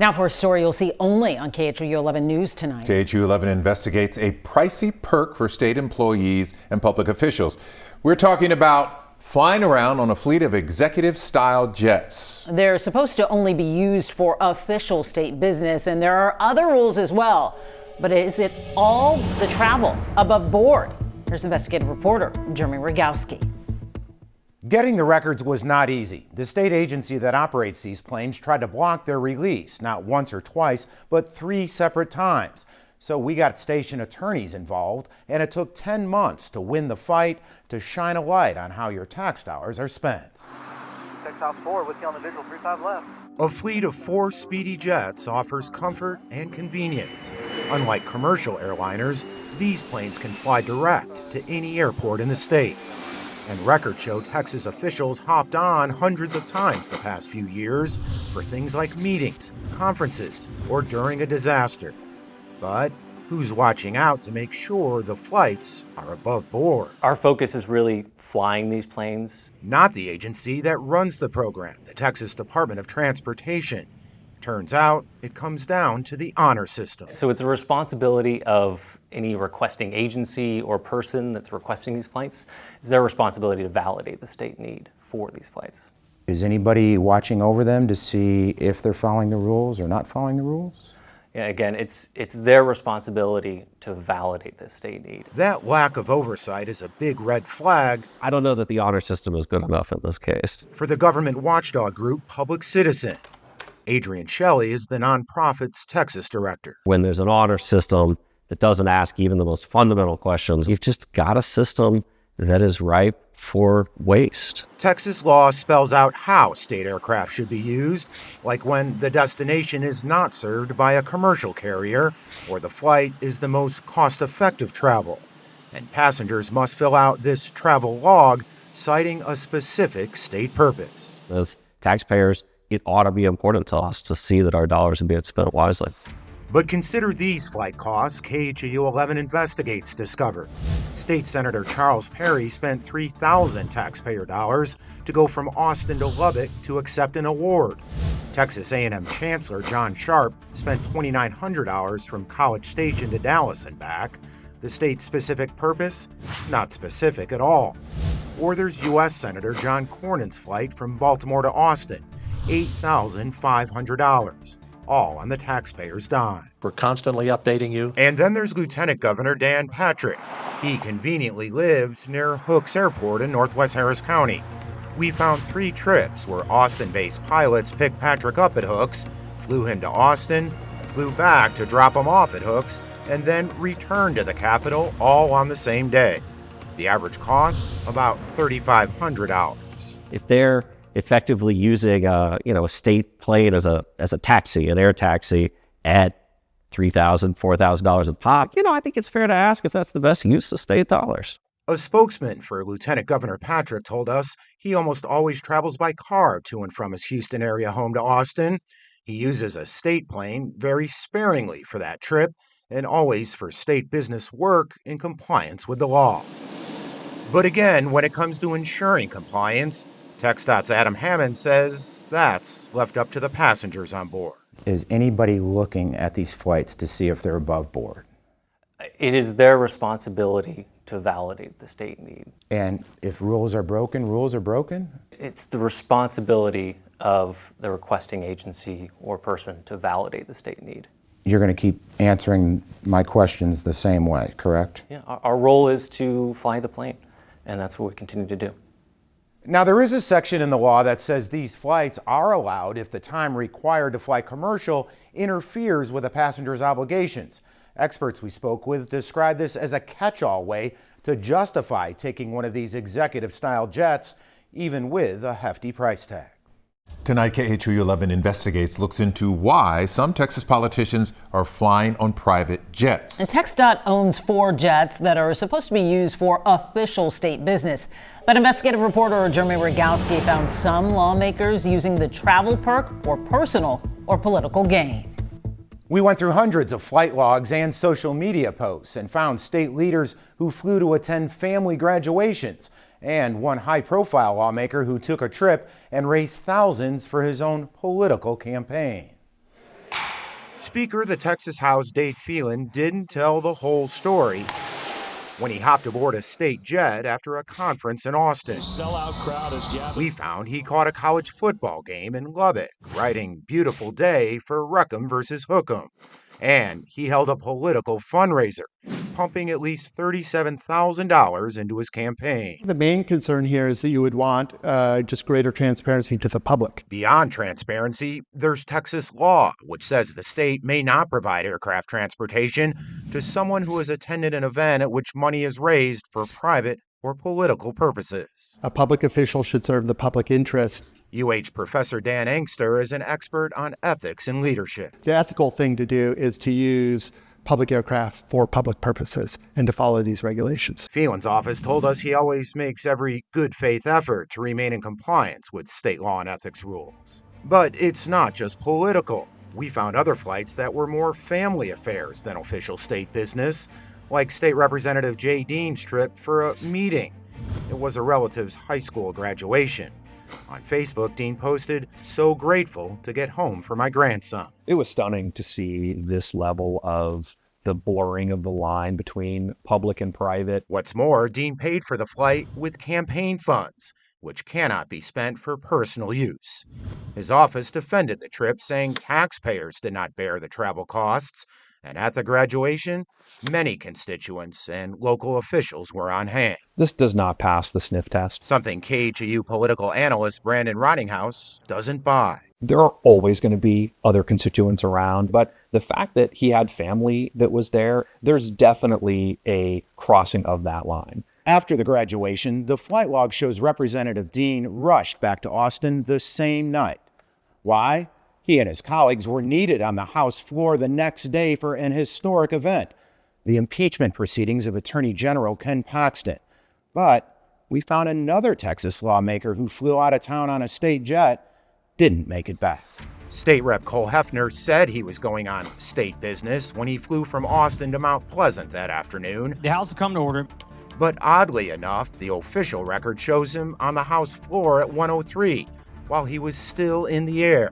Now for a story you'll see only on KHOU 11 News tonight. KHOU 11 investigates a pricey perk for state employees and public officials. We're talking about flying around on a fleet of executive-style jets. They're supposed to only be used for official state business, and there are other rules as well. But is it all the travel above board? Here's investigative reporter Jeremy Rogowski. Getting the records was not easy. The state agency that operates these planes tried to block their release, not once or twice, but 3 separate times. So we got station attorneys involved, and it took 10 months to win the fight, to shine a light on how your tax dollars are spent. South 4 with you on the visual, 35 left. A fleet of 4 speedy jets offers comfort and convenience. Unlike commercial airliners, these planes can fly direct to any airport in the state. And records show Texas officials hopped on hundreds of times the past few years for things like meetings, conferences, or during a disaster. But who's watching out to make sure the flights are above board? Our focus is really flying these planes. Not the agency that runs the program, the Texas Department of Transportation. Turns out it comes down to the honor system. So it's a responsibility of any requesting agency or person that's requesting these flights. It's their responsibility to validate the state need for these flights. Is anybody watching over them to see if they're following the rules or not following the rules? Yeah, again, it's their responsibility to validate the state need. That lack of oversight is a big red flag. I don't know that the honor system is good enough in this case. For the government watchdog group Public Citizen. Adrian Shelley is the nonprofit's Texas director. When there's an honor system that doesn't ask even the most fundamental questions, you've just got a system that is ripe for waste. Texas law spells out how state aircraft should be used, like when the destination is not served by a commercial carrier or the flight is the most cost-effective travel. And passengers must fill out this travel log citing a specific state purpose. As taxpayers, it ought to be important to us to see that our dollars are being spent wisely. But consider these flight costs KHOU 11 investigates discovered. State Senator Charles Perry spent $3,000 taxpayer dollars to go from Austin to Lubbock to accept an award. Texas A&M Chancellor John Sharp spent $2,900 from College Station to Dallas and back. The state's specific purpose? Not specific at all. Or there's U.S. Senator John Cornyn's flight from Baltimore to Austin, $8,500. All on the taxpayer's dime. We're constantly updating you. And then there's Lieutenant Governor Dan Patrick. He conveniently lives near Hooks Airport in northwest Harris County. We found 3 trips where Austin-based pilots picked Patrick up at Hooks, flew him to Austin, flew back to drop him off at Hooks, and then returned to the capital all on the same day. The average cost, about $3,500. If they're effectively using a state plane as a taxi, an air taxi at $3,000, $4,000 a pop, I think it's fair to ask if that's the best use of state dollars. A spokesman for Lieutenant Governor Patrick told us he almost always travels by car to and from his Houston area home to Austin. He uses a state plane very sparingly for that trip and always for state business work in compliance with the law. But again, when it comes to ensuring compliance, TxDOT's Adam Hammond says that's left up to the passengers on board. Is anybody looking at these flights to see if they're above board? It is their responsibility to validate the state need. And if rules are broken, rules are broken? It's the responsibility of the requesting agency or person to validate the state need. You're going to keep answering my questions the same way, correct? Yeah, our role is to fly the plane, and that's what we continue to do. Now, there is a section in the law that says these flights are allowed if the time required to fly commercial interferes with a passenger's obligations. Experts we spoke with describe this as a catch-all way to justify taking one of these executive-style jets, even with a hefty price tag. Tonight, KHOU 11 Investigates looks into why some Texas politicians are flying on private jets. And TxDOT owns 4 jets that are supposed to be used for official state business. But investigative reporter Jeremy Rogowski found some lawmakers using the travel perk for personal or political gain. We went through hundreds of flight logs and social media posts and found state leaders who flew to attend family graduations, and one high-profile lawmaker who took a trip and raised thousands for his own political campaign. Speaker of the Texas House, Dade Phelan, didn't tell the whole story when he hopped aboard a state jet after a conference in Austin. We found he caught a college football game in Lubbock, writing "Beautiful Day" for Wreckham versus Hookham. And he held a political fundraiser, pumping at least $37,000 into his campaign. The main concern here is that you would want just greater transparency to the public. Beyond transparency, there's Texas law, which says the state may not provide aircraft transportation to someone who has attended an event at which money is raised for private or political purposes. A public official should serve the public interest. UH Professor Dan Angster is an expert on ethics and leadership. The ethical thing to do is to use public aircraft for public purposes and to follow these regulations. Phelan's office told us he always makes every good faith effort to remain in compliance with state law and ethics rules. But it's not just political. We found other flights that were more family affairs than official state business, like State Representative Jay Dean's trip for a meeting. It was a relative's high school graduation. On Facebook, Dean posted, "So grateful to get home for my grandson." It was stunning to see this level of the blurring of the line between public and private. What's more, Dean paid for the flight with campaign funds, which cannot be spent for personal use. His office defended the trip, saying taxpayers did not bear the travel costs, and at the graduation, many constituents and local officials were on hand. This does not pass the sniff test. Something KHOU political analyst Brandon Rottinghouse doesn't buy. There are always going to be other constituents around, but the fact that he had family that was there, there's definitely a crossing of that line. After the graduation, the flight log shows Representative Dean rushed back to Austin the same night. Why? He and his colleagues were needed on the House floor the next day for an historic event, the impeachment proceedings of Attorney General Ken Paxton. But we found another Texas lawmaker who flew out of town on a state jet didn't make it back. State Rep Cole Hefner said he was going on state business when he flew from Austin to Mount Pleasant that afternoon. The House will come to order. But oddly enough, the official record shows him on the House floor at 1:03 while he was still in the air.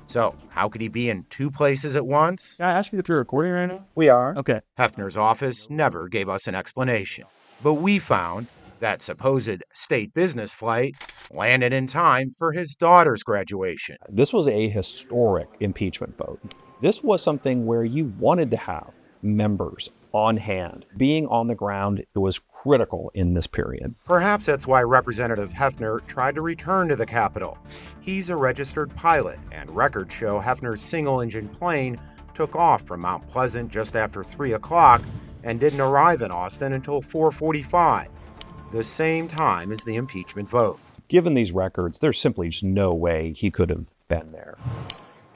So, how could he be in two places at once? Can I ask you if you're recording right now? We are. Okay. Hefner's office never gave us an explanation. But we found that supposed state business flight landed in time for his daughter's graduation. This was a historic impeachment vote. This was something where you wanted to have members on hand. Being on the ground was critical in this period. Perhaps that's why Representative Hefner tried to return to the Capitol. He's a registered pilot, and records show Hefner's single-engine plane took off from Mount Pleasant just after 3 o'clock and didn't arrive in Austin until 4:45, the same time as the impeachment vote. Given these records, there's simply just no way he could have been there.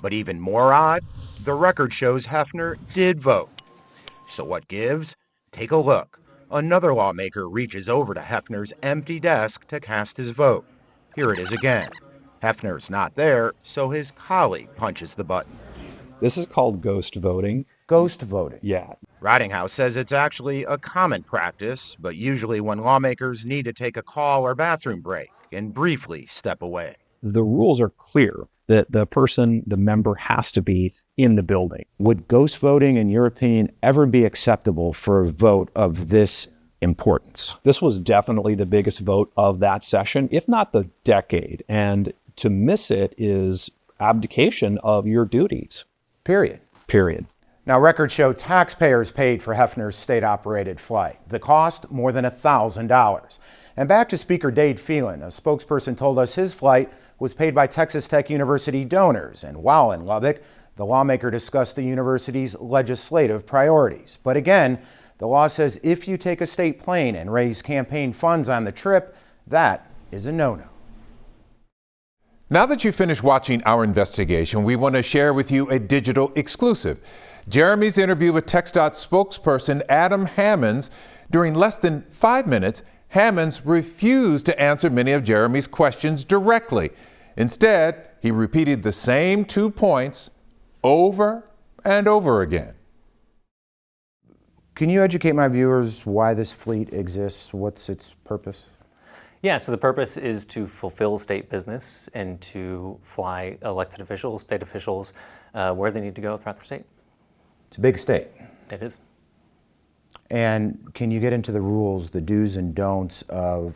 But even more odd, the record shows Hefner did vote. So what gives? Take a look. Another lawmaker reaches over to Hefner's empty desk to cast his vote. Here it is again. Hefner's not there, so his colleague punches the button. This is called ghost voting. Ghost voting. Yeah. Rottinghouse says it's actually a common practice, but usually when lawmakers need to take a call or bathroom break and briefly step away. The rules are clear that the member has to be in the building. Would ghost voting, in your opinion, ever be acceptable for a vote of this importance? This was definitely the biggest vote of that session, if not the decade. And to miss it is abdication of your duties. Period. Now, records show taxpayers paid for Hefner's state-operated flight. The cost, more than $1,000. And back to Speaker Dade Phelan, a spokesperson told us his flight was paid by Texas Tech University donors. And while in Lubbock, the lawmaker discussed the university's legislative priorities. But again, the law says if you take a state plane and raise campaign funds on the trip, that is a no-no. Now that you've finished watching our investigation, we want to share with you a digital exclusive. Jeremy's interview with TxDOT spokesperson Adam Hammonds. During less than 5 minutes, Hammonds refused to answer many of Jeremy's questions directly. Instead, he repeated the same 2 points over and over again. Can you educate my viewers why this fleet exists? What's its purpose? Yeah, so the purpose is to fulfill state business and to fly elected officials, state officials, where they need to go throughout the state. It's a big state. It is. And can you get into the rules, the do's and don'ts of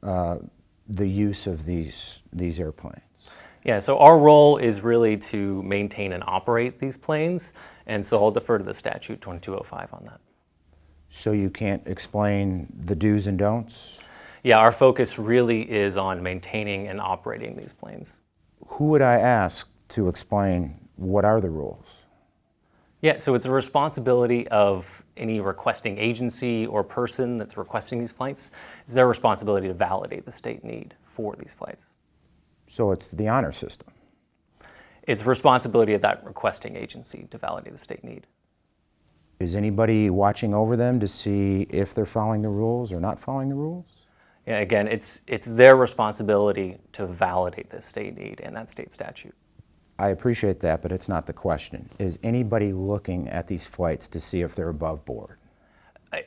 the use of these airplanes? Yeah, so our role is really to maintain and operate these planes, and so I'll defer to the statute 2205 on that. So you can't explain the do's and don'ts? Yeah, our focus really is on maintaining and operating these planes. Who would I ask to explain what are the rules? Yeah, so it's a responsibility of any requesting agency or person that's requesting these flights. It's their responsibility to validate the state need for these flights. So it's the honor system. It's the responsibility of that requesting agency to validate the state need. Is anybody watching over them to see if they're following the rules or not following the rules? Yeah, again, it's their responsibility to validate the state need and that state statute. I appreciate that, but it's not the question. Is anybody looking at these flights to see if they're above board?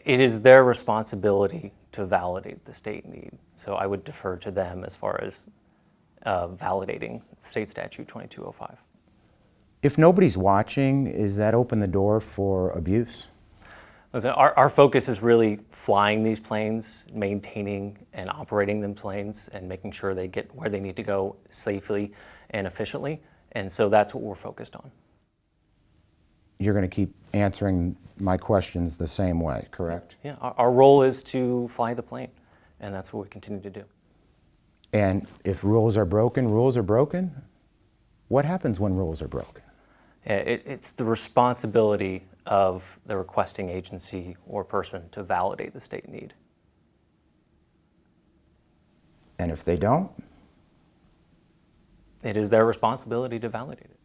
It is their responsibility to validate the state need. So I would defer to them as far as validating state statute 2205. If nobody's watching, is that open the door for abuse? Listen, our focus is really flying these planes, maintaining and operating them planes, and making sure they get where they need to go safely and efficiently. And so that's what we're focused on. You're going to keep answering my questions the same way, correct? Yeah, our role is to fly the plane, and that's what we continue to do. And if rules are broken, rules are broken? What happens when rules are broken? It's the responsibility of the requesting agency or person to validate the state need. And if they don't? It is their responsibility to validate it.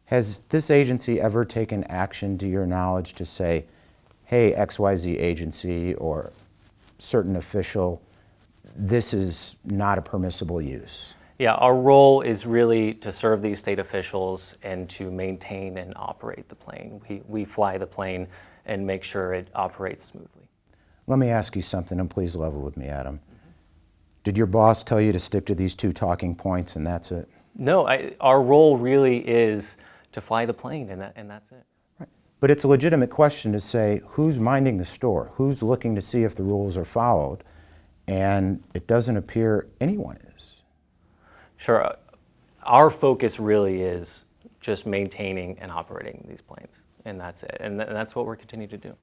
Has this agency ever taken action, to your knowledge, to say, hey, XYZ agency or certain official, this is not a permissible use? Yeah, our role is really to serve these state officials and to maintain and operate the plane. We fly the plane and make sure it operates smoothly. Let me ask you something, and please level with me, Adam. Did your boss tell you to stick to these 2 talking points and that's it? No, our role really is to fly the plane, and that's it. Right. But it's a legitimate question to say, who's minding the store? Who's looking to see if the rules are followed? And it doesn't appear anyone is. Sure. Our focus really is just maintaining and operating these planes, and that's it. And that's what we're continuing to do.